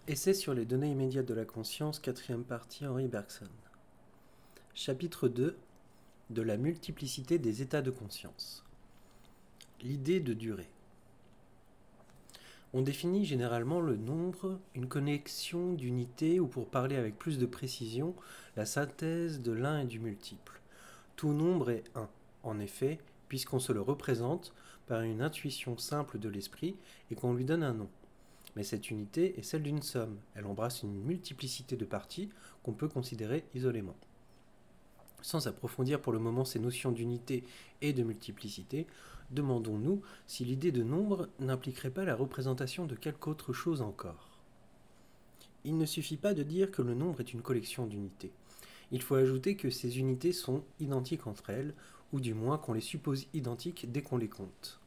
Essai sur les données immédiates de la conscience, quatrième partie, Henri Bergson. Chapitre 2. De la multiplicité des états de conscience. L'idée de durée. On définit généralement le nombre, une connexion d'unités ou pour parler avec plus de précision, la synthèse de l'un et du multiple. Tout nombre est un, en effet, puisqu'on se le représente par une intuition simple de l'esprit et qu'on lui donne un nom. Mais cette unité est celle d'une somme, elle embrasse une multiplicité de parties qu'on peut considérer isolément. Sans approfondir pour le moment ces notions d'unité et de multiplicité, demandons-nous si l'idée de nombre n'impliquerait pas la représentation de quelque autre chose encore. Il ne suffit pas de dire que le nombre est une collection d'unités. Il faut ajouter que ces unités sont identiques entre elles, ou du moins qu'on les suppose identiques dès qu'on les compte.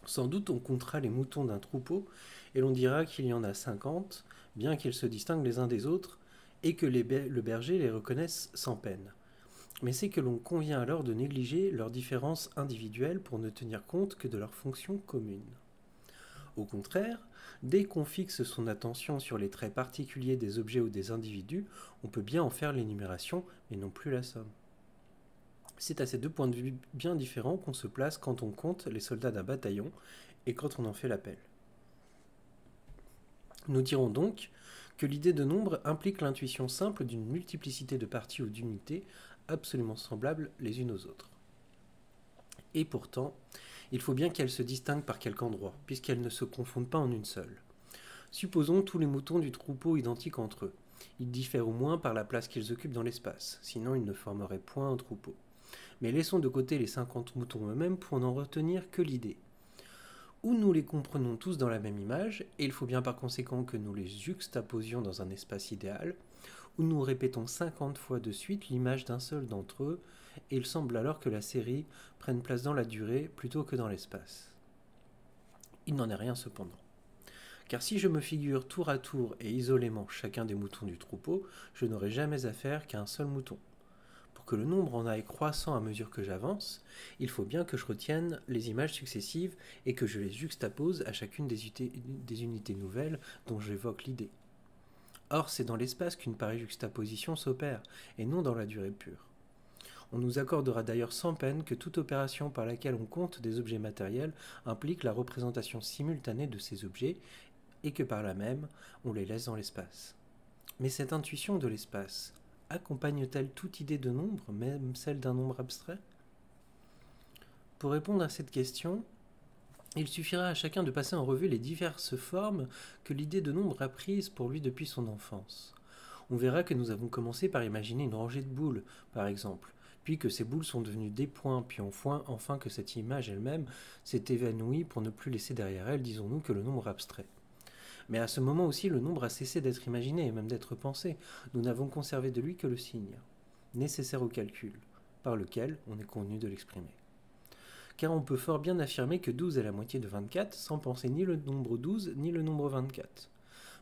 Sans doute on comptera les moutons d'un troupeau et l'on dira qu'il y en a 50, bien qu'ils se distinguent les uns des autres, et que le berger les reconnaisse sans peine. Mais c'est que l'on convient alors de négliger leurs différences individuelles pour ne tenir compte que de leurs fonctions communes. Au contraire, dès qu'on fixe son attention sur les traits particuliers des objets ou des individus, on peut bien en faire l'énumération, mais non plus la somme. C'est à ces deux points de vue bien différents qu'on se place quand on compte les soldats d'un bataillon et quand on en fait l'appel. Nous dirons donc que l'idée de nombre implique l'intuition simple d'une multiplicité de parties ou d'unités absolument semblables les unes aux autres. Et pourtant, il faut bien qu'elles se distinguent par quelque endroit, puisqu'elles ne se confondent pas en une seule. Supposons tous les moutons du troupeau identiques entre eux. Ils diffèrent au moins par la place qu'ils occupent dans l'espace, sinon ils ne formeraient point un troupeau. Mais laissons de côté les 50 moutons eux-mêmes pour n'en retenir que l'idée. Ou nous les comprenons tous dans la même image, et il faut bien par conséquent que nous les juxtaposions dans un espace idéal, ou nous répétons 50 fois de suite l'image d'un seul d'entre eux, et il semble alors que la série prenne place dans la durée plutôt que dans l'espace. Il n'en est rien cependant. Car si je me figure tour à tour et isolément chacun des moutons du troupeau, je n'aurai jamais affaire qu'à un seul mouton. Pour que le nombre en aille croissant à mesure que j'avance, il faut bien que je retienne les images successives et que je les juxtapose à chacune des unités nouvelles dont j'évoque l'idée. Or, c'est dans l'espace qu'une pareille juxtaposition s'opère, et non dans la durée pure. On nous accordera d'ailleurs sans peine que toute opération par laquelle on compte des objets matériels implique la représentation simultanée de ces objets, et que par là même, on les laisse dans l'espace. Mais cette intuition de l'espace accompagne-t-elle toute idée de nombre, même celle d'un nombre abstrait ? Pour répondre à cette question, il suffira à chacun de passer en revue les diverses formes que l'idée de nombre a prises pour lui depuis son enfance. On verra que nous avons commencé par imaginer une rangée de boules, par exemple, puis que ces boules sont devenues des points, puis enfin que cette image elle-même s'est évanouie pour ne plus laisser derrière elle, disons-nous, que le nombre abstrait. Mais à ce moment aussi, le nombre a cessé d'être imaginé et même d'être pensé. Nous n'avons conservé de lui que le signe, nécessaire au calcul, par lequel on est convenu de l'exprimer. Car on peut fort bien affirmer que 12 est la moitié de 24 sans penser ni le nombre 12 ni le nombre 24.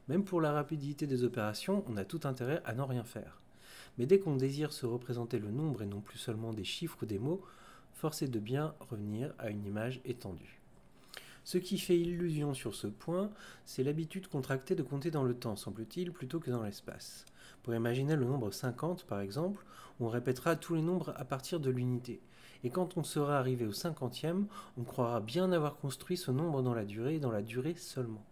Même pour la rapidité des opérations, on a tout intérêt à n'en rien faire. Mais dès qu'on désire se représenter le nombre et non plus seulement des chiffres ou des mots, force est de bien revenir à une image étendue. Ce qui fait illusion sur ce point, c'est l'habitude contractée de compter dans le temps, semble-t-il, plutôt que dans l'espace. Pour imaginer le nombre 50, par exemple, on répétera tous les nombres à partir de l'unité. Et quand on sera arrivé au 50e, on croira bien avoir construit ce nombre dans la durée et dans la durée seulement.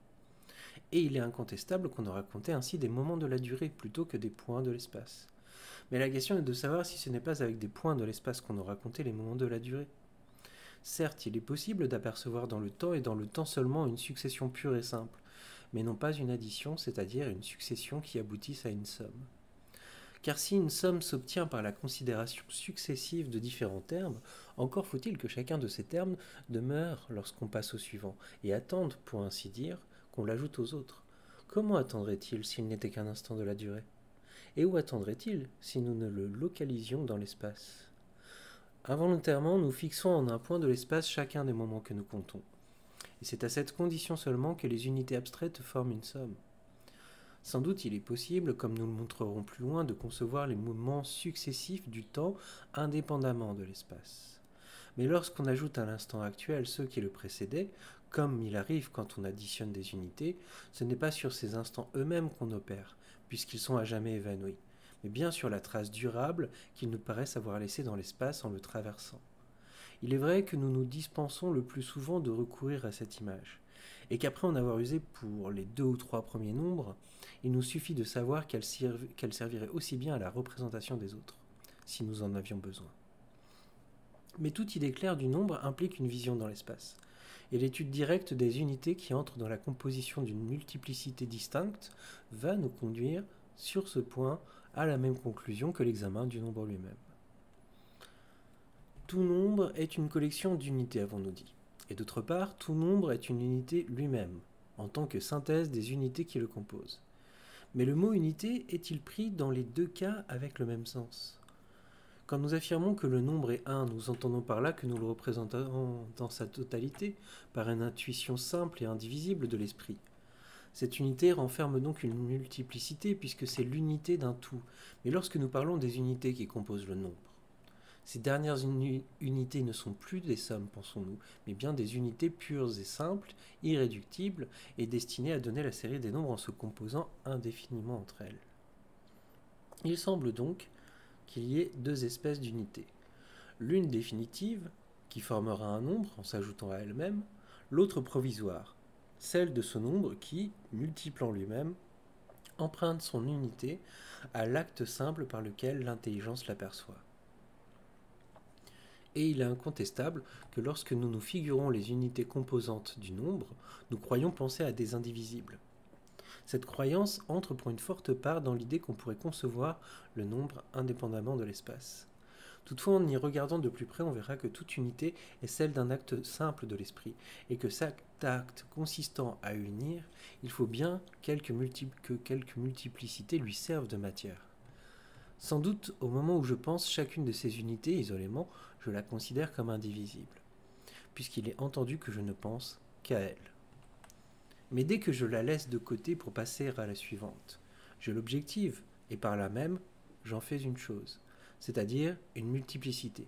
Et il est incontestable qu'on aura compté ainsi des moments de la durée plutôt que des points de l'espace. Mais la question est de savoir si ce n'est pas avec des points de l'espace qu'on aura compté les moments de la durée. Certes, il est possible d'apercevoir dans le temps et dans le temps seulement une succession pure et simple, mais non pas une addition, c'est-à-dire une succession qui aboutisse à une somme. Car si une somme s'obtient par la considération successive de différents termes, encore faut-il que chacun de ces termes demeure lorsqu'on passe au suivant, et attende, pour ainsi dire, qu'on l'ajoute aux autres. Comment attendrait-il s'il n'était qu'un instant de la durée ? Et où attendrait-il si nous ne le localisions dans l'espace ? Involontairement, nous fixons en un point de l'espace chacun des moments que nous comptons. Et c'est à cette condition seulement que les unités abstraites forment une somme. Sans doute il est possible, comme nous le montrerons plus loin, de concevoir les moments successifs du temps indépendamment de l'espace. Mais lorsqu'on ajoute à l'instant actuel ceux qui le précédaient, comme il arrive quand on additionne des unités, ce n'est pas sur ces instants eux-mêmes qu'on opère, puisqu'ils sont à jamais évanouis, mais bien sur la trace durable qu'ils nous paraissent avoir laissée dans l'espace en le traversant. Il est vrai que nous nous dispensons le plus souvent de recourir à cette image, et qu'après en avoir usé pour les 2 ou 3 premiers nombres, il nous suffit de savoir qu'elle servirait aussi bien à la représentation des autres, si nous en avions besoin. Mais toute idée claire du nombre implique une vision dans l'espace, et l'étude directe des unités qui entrent dans la composition d'une multiplicité distincte va nous conduire, sur ce point, à la même conclusion que l'examen du nombre lui-même. Tout nombre est une collection d'unités, avons-nous dit. Et d'autre part, tout nombre est une unité lui-même, en tant que synthèse des unités qui le composent. Mais le mot unité est-il pris dans les deux cas avec le même sens ? Quand nous affirmons que le nombre est 1, nous entendons par là que nous le représentons dans sa totalité, par une intuition simple et indivisible de l'esprit. Cette unité renferme donc une multiplicité puisque c'est l'unité d'un tout. Mais lorsque nous parlons des unités qui composent le nombre, ces dernières unités ne sont plus des sommes, pensons-nous, mais bien des unités pures et simples, irréductibles, et destinées à donner la série des nombres en se composant indéfiniment entre elles. Il semble donc qu'il y ait deux espèces d'unités. L'une définitive, qui formera un nombre en s'ajoutant à elle-même, l'autre provisoire, celle de ce nombre qui, multiple en lui-même, emprunte son unité à l'acte simple par lequel l'intelligence l'aperçoit. Et il est incontestable que lorsque nous nous figurons les unités composantes du nombre, nous croyons penser à des indivisibles. Cette croyance entre pour une forte part dans l'idée qu'on pourrait concevoir le nombre indépendamment de l'espace. Toutefois, en y regardant de plus près, on verra que toute unité est celle d'un acte simple de l'esprit, et que cet acte consistant à unir, il faut bien que quelques multiplicités lui servent de matière. Sans doute, au moment où je pense chacune de ces unités isolément, je la considère comme indivisible, puisqu'il est entendu que je ne pense qu'à elle. Mais dès que je la laisse de côté pour passer à la suivante, je l'objective, et par là même, j'en fais une chose, c'est-à-dire une multiplicité.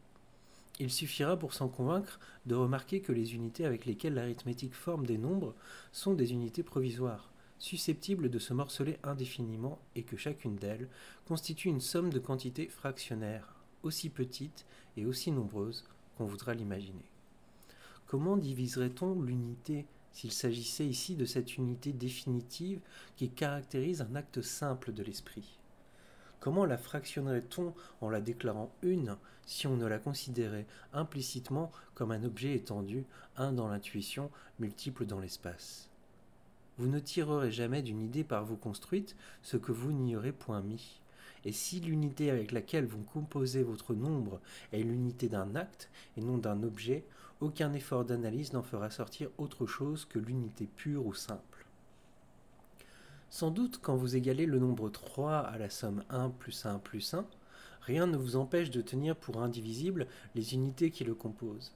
Il suffira pour s'en convaincre de remarquer que les unités avec lesquelles l'arithmétique forme des nombres sont des unités provisoires, susceptibles de se morceler indéfiniment et que chacune d'elles constitue une somme de quantités fractionnaires, aussi petites et aussi nombreuses qu'on voudra l'imaginer. Comment diviserait-on l'unité s'il s'agissait ici de cette unité définitive qui caractérise un acte simple de l'esprit ? Comment la fractionnerait-on en la déclarant une si on ne la considérait implicitement comme un objet étendu, un dans l'intuition, multiple dans l'espace ? Vous ne tirerez jamais d'une idée par vous construite ce que vous n'y aurez point mis. Et si l'unité avec laquelle vous composez votre nombre est l'unité d'un acte et non d'un objet, aucun effort d'analyse n'en fera sortir autre chose que l'unité pure ou simple. Sans doute, quand vous égalez le nombre 3 à la somme 1 plus 1 plus 1, rien ne vous empêche de tenir pour indivisibles les unités qui le composent.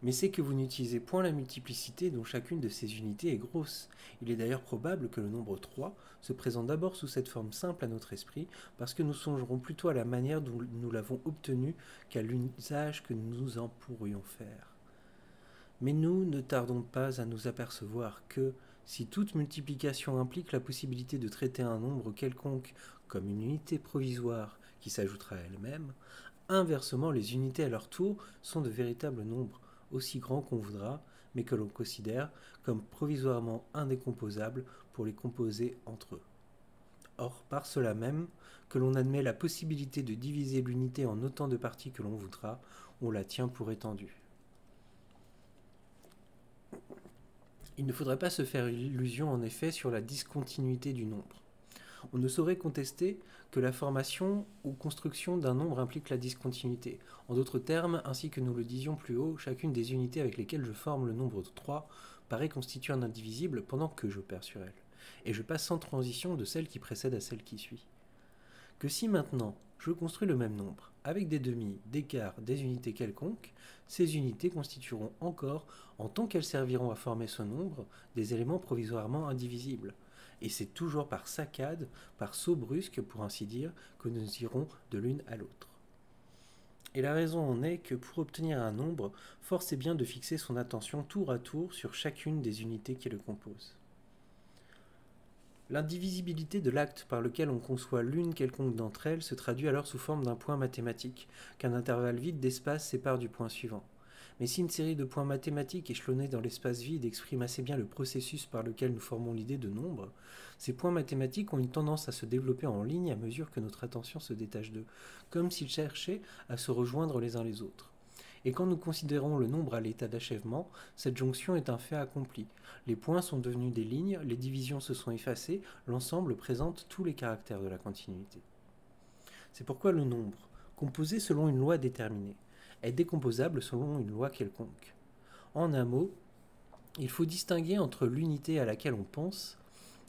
Mais c'est que vous n'utilisez point la multiplicité dont chacune de ces unités est grosse. Il est d'ailleurs probable que le nombre 3 se présente d'abord sous cette forme simple à notre esprit, parce que nous songerons plutôt à la manière dont nous l'avons obtenu qu'à l'usage que nous en pourrions faire. Mais nous ne tardons pas à nous apercevoir que, si toute multiplication implique la possibilité de traiter un nombre quelconque comme une unité provisoire qui s'ajoutera à elle-même, inversement les unités à leur tour sont de véritables nombres, aussi grands qu'on voudra, mais que l'on considère comme provisoirement indécomposables pour les composer entre eux. Or, par cela même, que l'on admet la possibilité de diviser l'unité en autant de parties que l'on voudra, on la tient pour étendue. Il ne faudrait pas se faire illusion en effet sur la discontinuité du nombre. On ne saurait contester que la formation ou construction d'un nombre implique la discontinuité. En d'autres termes, ainsi que nous le disions plus haut, chacune des unités avec lesquelles je forme le nombre 3 paraît constituer un indivisible pendant que j'opère sur elle. Et je passe sans transition de celle qui précède à celle qui suit. Que si maintenant je construis le même nombre, avec des demi, des quarts, des unités quelconques, ces unités constitueront encore, en tant qu'elles serviront à former ce nombre, des éléments provisoirement indivisibles. Et c'est toujours par saccade, par saut brusque, pour ainsi dire, que nous irons de l'une à l'autre. Et la raison en est que pour obtenir un nombre, force est bien de fixer son attention tour à tour sur chacune des unités qui le composent. L'indivisibilité de l'acte par lequel on conçoit l'une quelconque d'entre elles se traduit alors sous forme d'un point mathématique, qu'un intervalle vide d'espace sépare du point suivant. Mais si une série de points mathématiques échelonnés dans l'espace vide exprime assez bien le processus par lequel nous formons l'idée de nombre, ces points mathématiques ont une tendance à se développer en ligne à mesure que notre attention se détache d'eux, comme s'ils cherchaient à se rejoindre les uns les autres. Et quand nous considérons le nombre à l'état d'achèvement, cette jonction est un fait accompli. Les points sont devenus des lignes, les divisions se sont effacées, l'ensemble présente tous les caractères de la continuité. C'est pourquoi le nombre, composé selon une loi déterminée, est décomposable selon une loi quelconque. En un mot, il faut distinguer entre l'unité à laquelle on pense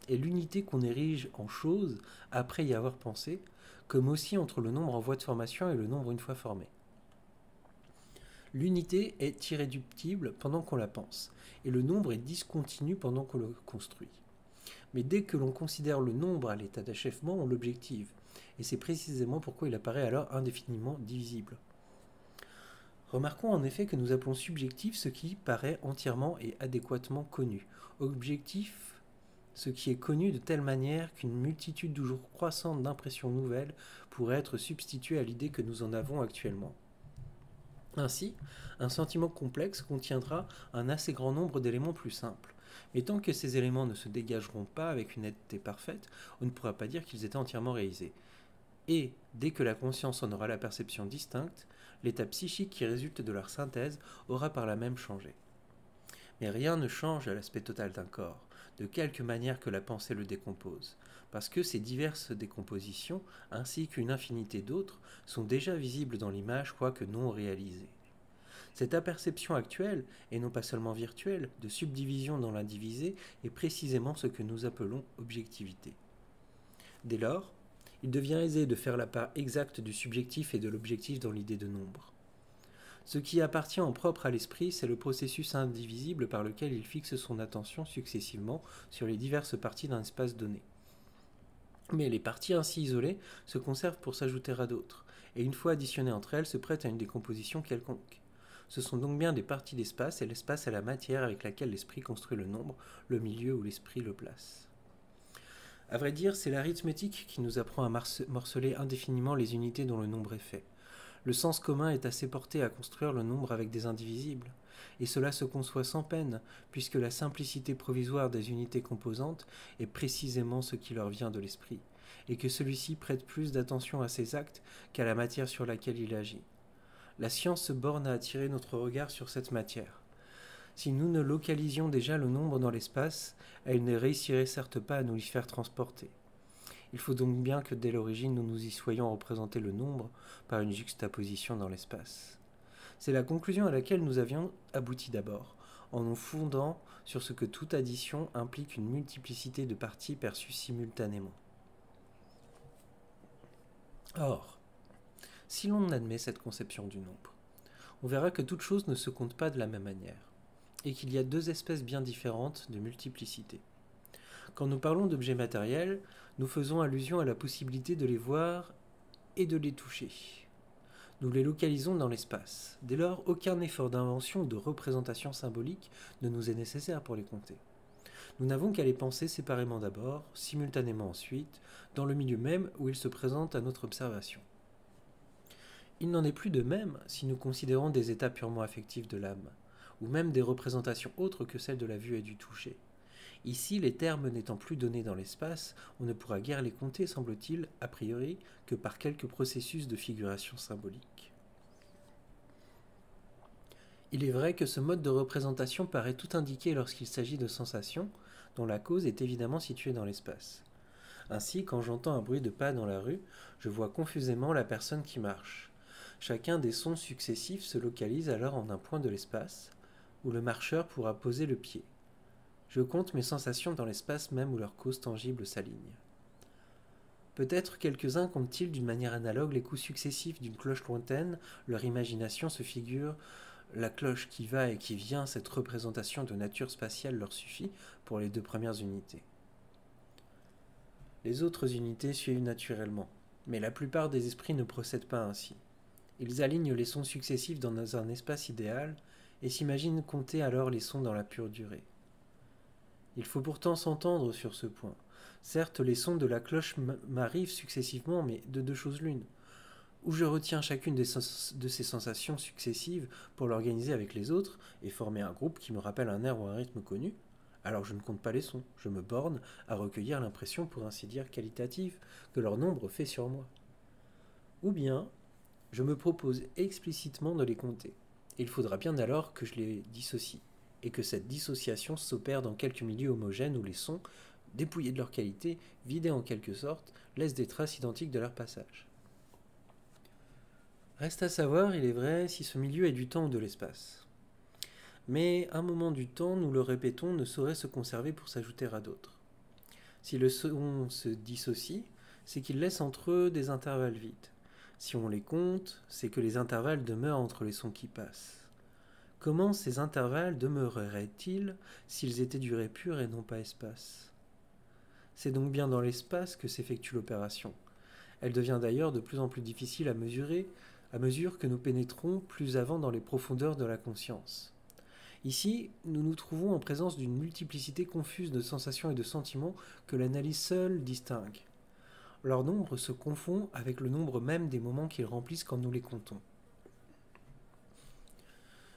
et l'unité qu'on érige en chose après y avoir pensé, comme aussi entre le nombre en voie de formation et le nombre une fois formé. L'unité est irréductible pendant qu'on la pense, et le nombre est discontinu pendant qu'on le construit. Mais dès que l'on considère le nombre à l'état d'achèvement, on l'objective, et c'est précisément pourquoi il apparaît alors indéfiniment divisible. Remarquons en effet que nous appelons subjectif ce qui paraît entièrement et adéquatement connu, objectif ce qui est connu de telle manière qu'une multitude toujours croissante d'impressions nouvelles pourrait être substituée à l'idée que nous en avons actuellement. Ainsi, un sentiment complexe contiendra un assez grand nombre d'éléments plus simples. Mais tant que ces éléments ne se dégageront pas avec une netteté parfaite, on ne pourra pas dire qu'ils étaient entièrement réalisés. Et, dès que la conscience en aura la perception distincte, l'état psychique qui résulte de leur synthèse aura par là même changé. Mais rien ne change à l'aspect total d'un corps, de quelque manière que la pensée le décompose, parce que ces diverses décompositions, ainsi qu'une infinité d'autres, sont déjà visibles dans l'image, quoique non réalisées. Cette aperception actuelle, et non pas seulement virtuelle, de subdivision dans l'indivisé, est précisément ce que nous appelons objectivité. Dès lors, il devient aisé de faire la part exacte du subjectif et de l'objectif dans l'idée de nombre. Ce qui appartient en propre à l'esprit, c'est le processus indivisible par lequel il fixe son attention successivement sur les diverses parties d'un espace donné. Mais les parties ainsi isolées se conservent pour s'ajouter à d'autres, et une fois additionnées entre elles se prêtent à une décomposition quelconque. Ce sont donc bien des parties d'espace, et l'espace est la matière avec laquelle l'esprit construit le nombre, le milieu où l'esprit le place. À vrai dire, c'est l'arithmétique qui nous apprend à morceler indéfiniment les unités dont le nombre est fait. Le sens commun est assez porté à construire le nombre avec des indivisibles, et cela se conçoit sans peine, puisque la simplicité provisoire des unités composantes est précisément ce qui leur vient de l'esprit, et que celui-ci prête plus d'attention à ses actes qu'à la matière sur laquelle il agit. La science se borne à attirer notre regard sur cette matière. Si nous ne localisions déjà le nombre dans l'espace, elle ne réussirait certes pas à nous y faire transporter. Il faut donc bien que dès l'origine nous nous y soyons représenté le nombre par une juxtaposition dans l'espace. C'est la conclusion à laquelle nous avions abouti d'abord, en nous fondant sur ce que toute addition implique une multiplicité de parties perçues simultanément. Or, si l'on admet cette conception du nombre, on verra que toute chose ne se compte pas de la même manière, et qu'il y a deux espèces bien différentes de multiplicité. Quand nous parlons d'objets matériels, nous faisons allusion à la possibilité de les voir et de les toucher. Nous les localisons dans l'espace. Dès lors, aucun effort d'invention ou de représentation symbolique ne nous est nécessaire pour les compter. Nous n'avons qu'à les penser séparément d'abord, simultanément ensuite, dans le milieu même où ils se présentent à notre observation. Il n'en est plus de même si nous considérons des états purement affectifs de l'âme, ou même des représentations autres que celles de la vue et du toucher. Ici, les termes n'étant plus donnés dans l'espace, on ne pourra guère les compter, semble-t-il, a priori, que par quelques processus de figuration symbolique. Il est vrai que ce mode de représentation paraît tout indiquer lorsqu'il s'agit de sensations, dont la cause est évidemment située dans l'espace. Ainsi, quand j'entends un bruit de pas dans la rue, je vois confusément la personne qui marche. Chacun des sons successifs se localise alors en un point de l'espace, où le marcheur pourra poser le pied. Je compte mes sensations dans l'espace même où leur cause tangible s'aligne. Peut-être quelques-uns comptent-ils d'une manière analogue les coups successifs d'une cloche lointaine, leur imagination se figure la cloche qui va et qui vient, cette représentation de nature spatiale leur suffit pour les deux premières unités. Les autres unités suivent naturellement, mais la plupart des esprits ne procèdent pas ainsi. Ils alignent les sons successifs dans un espace idéal et s'imaginent compter alors les sons dans la pure durée. Il faut pourtant s'entendre sur ce point. Certes, les sons de la cloche m'arrivent successivement, mais de deux choses l'une. Ou je retiens chacune de ces sensations successives pour l'organiser avec les autres et former un groupe qui me rappelle un air ou un rythme connu, alors je ne compte pas les sons, je me borne à recueillir l'impression, pour ainsi dire qualitative, que leur nombre fait sur moi. Ou bien, je me propose explicitement de les compter. Et il faudra bien alors que je les dissocie, et que cette dissociation s'opère dans quelques milieux homogènes où les sons, dépouillés de leur qualité, vidés en quelque sorte, laissent des traces identiques de leur passage. Reste à savoir, il est vrai, si ce milieu est du temps ou de l'espace. Mais un moment du temps, nous le répétons, ne saurait se conserver pour s'ajouter à d'autres. Si le son se dissocie, c'est qu'il laisse entre eux des intervalles vides. Si on les compte, c'est que les intervalles demeurent entre les sons qui passent. Comment ces intervalles demeureraient-ils s'ils étaient durée pure et non pas espace? C'est donc bien dans l'espace que s'effectue l'opération. Elle devient d'ailleurs de plus en plus difficile à mesurer à mesure que nous pénétrons plus avant dans les profondeurs de la conscience. Ici, nous nous trouvons en présence d'une multiplicité confuse de sensations et de sentiments que l'analyse seule distingue. Leur nombre se confond avec le nombre même des moments qu'ils remplissent quand nous les comptons.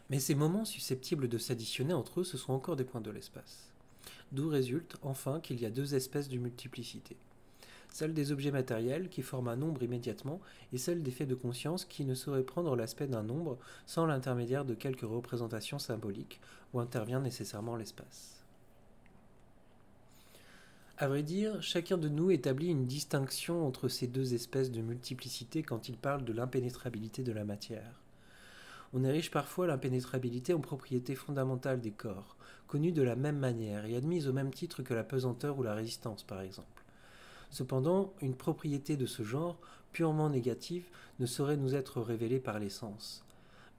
Mais ces moments susceptibles de s'additionner entre eux, ce sont encore des points de l'espace. D'où résulte enfin qu'il y a deux espèces de multiplicité. Celle des objets matériels qui forment un nombre immédiatement et celle des faits de conscience qui ne sauraient prendre l'aspect d'un nombre sans l'intermédiaire de quelques représentations symboliques où intervient nécessairement l'espace. À vrai dire, chacun de nous établit une distinction entre ces deux espèces de multiplicité quand il parle de l'impénétrabilité de la matière. On érige parfois l'impénétrabilité en propriété fondamentale des corps, connue de la même manière et admise au même titre que la pesanteur ou la résistance par exemple. Cependant, une propriété de ce genre, purement négative, ne saurait nous être révélée par les sens.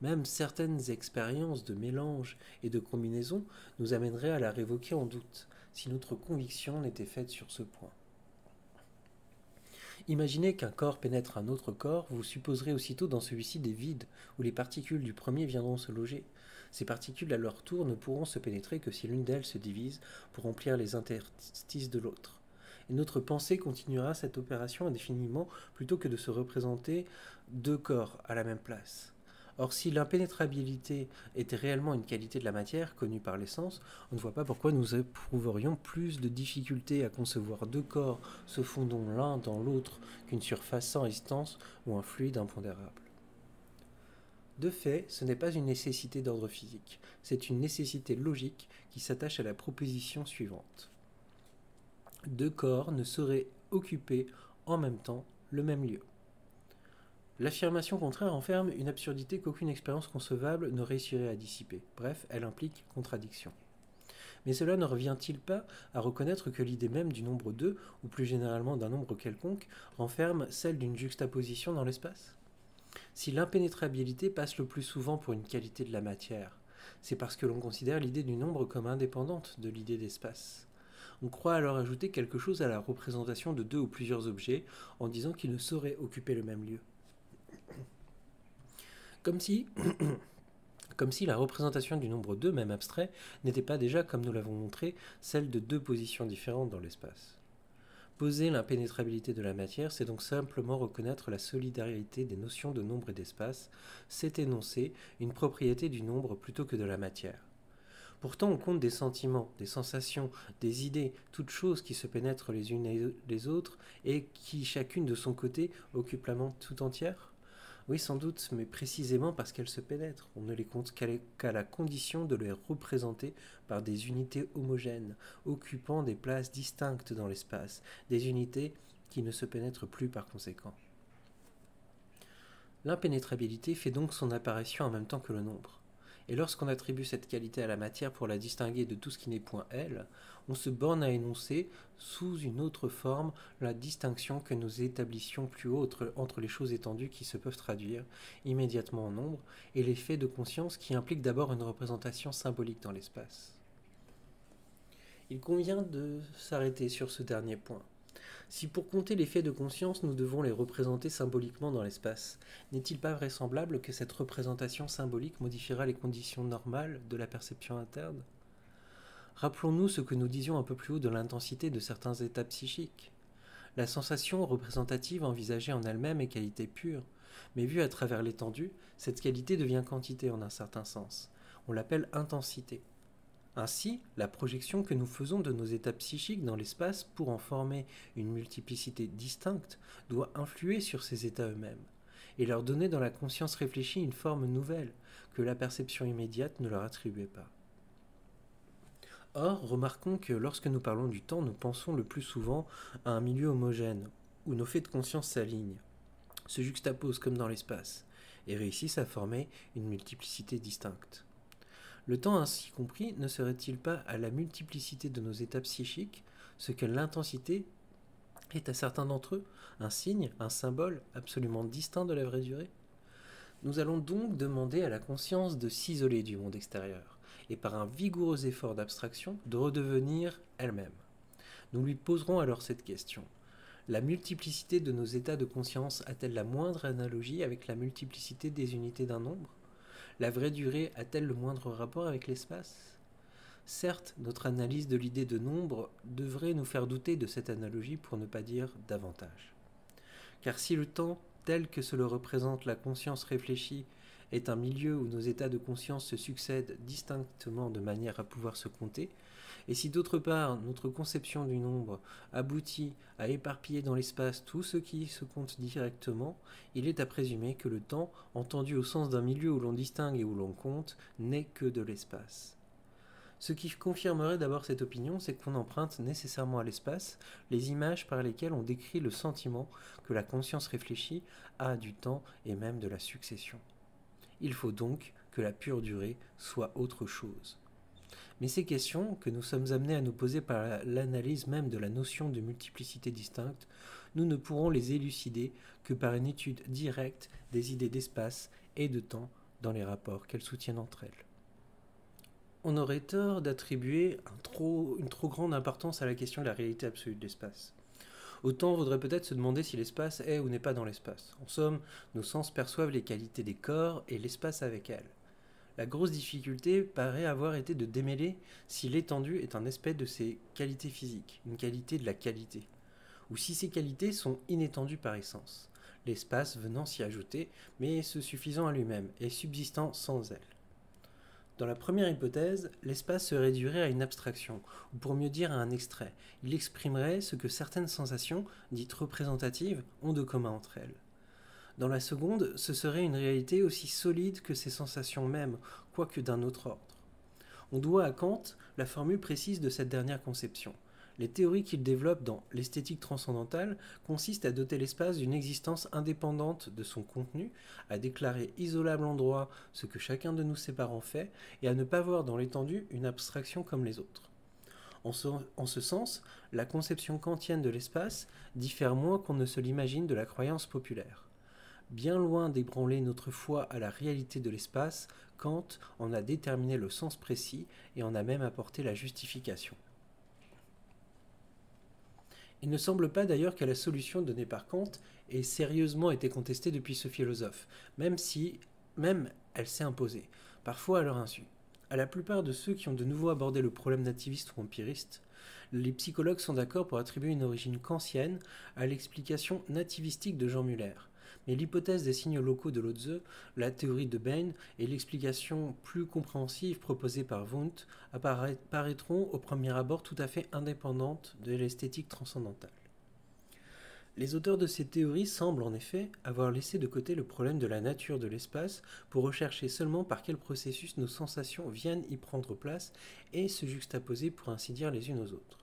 Même certaines expériences de mélange et de combinaison nous amèneraient à la révoquer en doute, si notre conviction n'était faite sur ce point. Imaginez qu'un corps pénètre un autre corps, vous supposerez aussitôt dans celui-ci des vides, où les particules du premier viendront se loger. Ces particules, à leur tour, ne pourront se pénétrer que si l'une d'elles se divise pour remplir les interstices de l'autre. Et notre pensée continuera cette opération indéfiniment plutôt que de se représenter deux corps à la même place. Or, si l'impénétrabilité était réellement une qualité de la matière connue par les sens, on ne voit pas pourquoi nous éprouverions plus de difficultés à concevoir deux corps se fondant l'un dans l'autre qu'une surface sans résistance ou un fluide impondérable. De fait, ce n'est pas une nécessité d'ordre physique, c'est une nécessité logique qui s'attache à la proposition suivante. Deux corps ne sauraient occuper en même temps le même lieu. L'affirmation contraire enferme une absurdité qu'aucune expérience concevable ne réussirait à dissiper. Bref, elle implique contradiction. Mais cela ne revient-il pas à reconnaître que l'idée même du nombre 2, ou plus généralement d'un nombre quelconque, renferme celle d'une juxtaposition dans l'espace? Si l'impénétrabilité passe le plus souvent pour une qualité de la matière, c'est parce que l'on considère l'idée du nombre comme indépendante de l'idée d'espace. On croit alors ajouter quelque chose à la représentation de deux ou plusieurs objets en disant qu'ils ne sauraient occuper le même lieu. Comme si la représentation du nombre 2, même abstrait, n'était pas déjà, comme nous l'avons montré, celle de deux positions différentes dans l'espace. Poser l'impénétrabilité de la matière, c'est donc simplement reconnaître la solidarité des notions de nombre et d'espace, c'est énoncer une propriété du nombre plutôt que de la matière. Pourtant, on compte des sentiments, des sensations, des idées, toutes choses qui se pénètrent les unes et les autres et qui, chacune de son côté, occupent la mente tout entière? Oui, sans doute, mais précisément parce qu'elles se pénètrent. On ne les compte qu'à la condition de les représenter par des unités homogènes, occupant des places distinctes dans l'espace, des unités qui ne se pénètrent plus par conséquent. L'impénétrabilité fait donc son apparition en même temps que le nombre. Et lorsqu'on attribue cette qualité à la matière pour la distinguer de tout ce qui n'est point elle, on se borne à énoncer, sous une autre forme, la distinction que nous établissions plus haut entre les choses étendues qui se peuvent traduire immédiatement en nombre et les faits de conscience qui impliquent d'abord une représentation symbolique dans l'espace. Il convient de s'arrêter sur ce dernier point. Si pour compter les faits de conscience, nous devons les représenter symboliquement dans l'espace, n'est-il pas vraisemblable que cette représentation symbolique modifiera les conditions normales de la perception interne? Rappelons-nous ce que nous disions un peu plus haut de l'intensité de certains états psychiques. La sensation représentative envisagée en elle-même est qualité pure, mais vue à travers l'étendue, cette qualité devient quantité en un certain sens. On l'appelle intensité. Ainsi, la projection que nous faisons de nos états psychiques dans l'espace pour en former une multiplicité distincte doit influer sur ces états eux-mêmes, et leur donner dans la conscience réfléchie une forme nouvelle que la perception immédiate ne leur attribuait pas. Or, remarquons que lorsque nous parlons du temps, nous pensons le plus souvent à un milieu homogène, où nos faits de conscience s'alignent, se juxtaposent comme dans l'espace, et réussissent à former une multiplicité distincte. Le temps ainsi compris ne serait-il pas à la multiplicité de nos états psychiques ce que l'intensité est à certains d'entre eux, un signe, un symbole absolument distinct de la vraie durée? Nous allons donc demander à la conscience de s'isoler du monde extérieur, et par un vigoureux effort d'abstraction, de redevenir elle-même. Nous lui poserons alors cette question. La multiplicité de nos états de conscience a-t-elle la moindre analogie avec la multiplicité des unités d'un nombre? La vraie durée a-t-elle le moindre rapport avec l'espace? Certes, notre analyse de l'idée de nombre devrait nous faire douter de cette analogie pour ne pas dire davantage. Car si le temps, tel que se le représente la conscience réfléchie, est un milieu où nos états de conscience se succèdent distinctement de manière à pouvoir se compter, et si d'autre part notre conception du nombre aboutit à éparpiller dans l'espace tout ce qui se compte directement, il est à présumer que le temps, entendu au sens d'un milieu où l'on distingue et où l'on compte, n'est que de l'espace. Ce qui confirmerait d'abord cette opinion, c'est qu'on emprunte nécessairement à l'espace les images par lesquelles on décrit le sentiment que la conscience réfléchie a du temps et même de la succession. Il faut donc que la pure durée soit autre chose. Mais ces questions, que nous sommes amenés à nous poser par l'analyse même de la notion de multiplicité distincte, nous ne pourrons les élucider que par une étude directe des idées d'espace et de temps dans les rapports qu'elles soutiennent entre elles. On aurait tort d'attribuer une trop grande importance à la question de la réalité absolue de l'espace. Autant vaudrait peut-être se demander si l'espace est ou n'est pas dans l'espace. En somme, nos sens perçoivent les qualités des corps et l'espace avec elles. La grosse difficulté paraît avoir été de démêler si l'étendue est un aspect de ses qualités physiques, une qualité de la qualité, ou si ces qualités sont inétendues par essence, l'espace venant s'y ajouter, mais se suffisant à lui-même et subsistant sans elle. Dans la première hypothèse, l'espace se réduirait à une abstraction, ou pour mieux dire à un extrait. Il exprimerait ce que certaines sensations, dites représentatives, ont de commun entre elles. Dans la seconde, ce serait une réalité aussi solide que ces sensations mêmes, quoique d'un autre ordre. On doit à Kant la formule précise de cette dernière conception. Les théories qu'il développe dans l'esthétique transcendantale consistent à doter l'espace d'une existence indépendante de son contenu, à déclarer isolable en droit ce que chacun de nous sépare en fait, et à ne pas voir dans l'étendue une abstraction comme les autres. En ce sens, la conception kantienne de l'espace diffère moins qu'on ne se l'imagine de la croyance populaire. Bien loin d'ébranler notre foi à la réalité de l'espace, Kant en a déterminé le sens précis et en a même apporté la justification. Il ne semble pas d'ailleurs que la solution donnée par Kant ait sérieusement été contestée depuis ce philosophe, même elle s'est imposée, parfois à leur insu. À la plupart de ceux qui ont de nouveau abordé le problème nativiste ou empiriste, les psychologues sont d'accord pour attribuer une origine kantienne à l'explication nativistique de Jean Muller. Mais l'hypothèse des signes locaux de Lotze, la théorie de Bain et l'explication plus compréhensive proposée par Wundt paraîtront au premier abord tout à fait indépendantes de l'esthétique transcendantale. Les auteurs de ces théories semblent en effet avoir laissé de côté le problème de la nature de l'espace pour rechercher seulement par quel processus nos sensations viennent y prendre place et se juxtaposer pour ainsi dire les unes aux autres.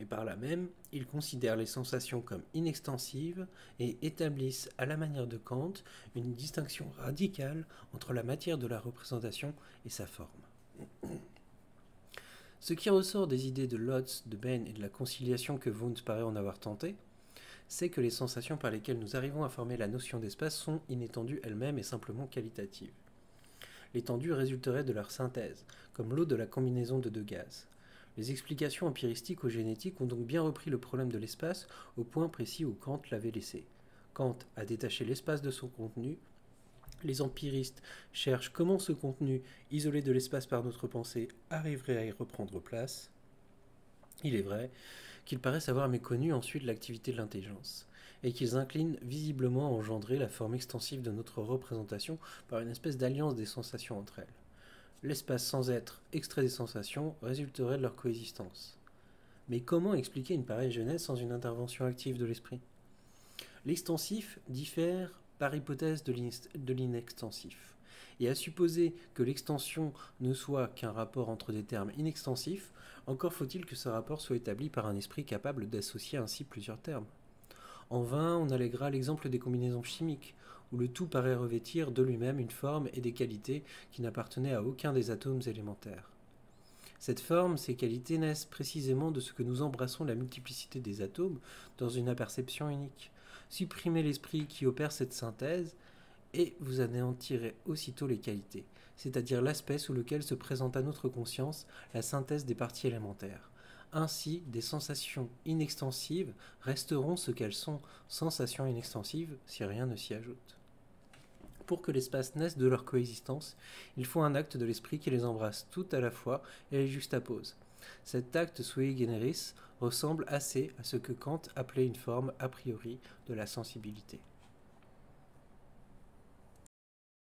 Et par là même, ils considèrent les sensations comme inextensives et établissent, à la manière de Kant, une distinction radicale entre la matière de la représentation et sa forme. Ce qui ressort des idées de Lotze, de Bain et de la conciliation que Wundt paraît en avoir tenté, c'est que les sensations par lesquelles nous arrivons à former la notion d'espace sont inétendues elles-mêmes et simplement qualitatives. L'étendue résulterait de leur synthèse, comme l'eau de la combinaison de deux gaz. Les explications empiristiques ou génétiques ont donc bien repris le problème de l'espace au point précis où Kant l'avait laissé. Kant a détaché l'espace de son contenu. Les empiristes cherchent comment ce contenu, isolé de l'espace par notre pensée, arriverait à y reprendre place. Il est vrai qu'ils paraissent avoir méconnu ensuite l'activité de l'intelligence, et qu'ils inclinent visiblement à engendrer la forme extensive de notre représentation par une espèce d'alliance des sensations entre elles. L'espace sans être extrait des sensations résulterait de leur coexistence. Mais comment expliquer une pareille jeunesse sans une intervention active de l'esprit? L'extensif diffère par hypothèse de l'inextensif. Et à supposer que l'extension ne soit qu'un rapport entre des termes inextensifs, encore faut-il que ce rapport soit établi par un esprit capable d'associer ainsi plusieurs termes. En vain, on alléguera l'exemple des combinaisons chimiques, où le tout paraît revêtir de lui-même une forme et des qualités qui n'appartenaient à aucun des atomes élémentaires. Cette forme, ces qualités naissent précisément de ce que nous embrassons la multiplicité des atomes dans une aperception unique. Supprimez l'esprit qui opère cette synthèse et vous anéantirez aussitôt les qualités, c'est-à-dire l'aspect sous lequel se présente à notre conscience la synthèse des parties élémentaires. Ainsi, des sensations inextensives resteront ce qu'elles sont, sensations inextensives, si rien ne s'y ajoute. Pour que l'espace naisse de leur coexistence, il faut un acte de l'esprit qui les embrasse toutes à la fois et les juxtapose. Cet acte sui generis ressemble assez à ce que Kant appelait une forme a priori de la sensibilité.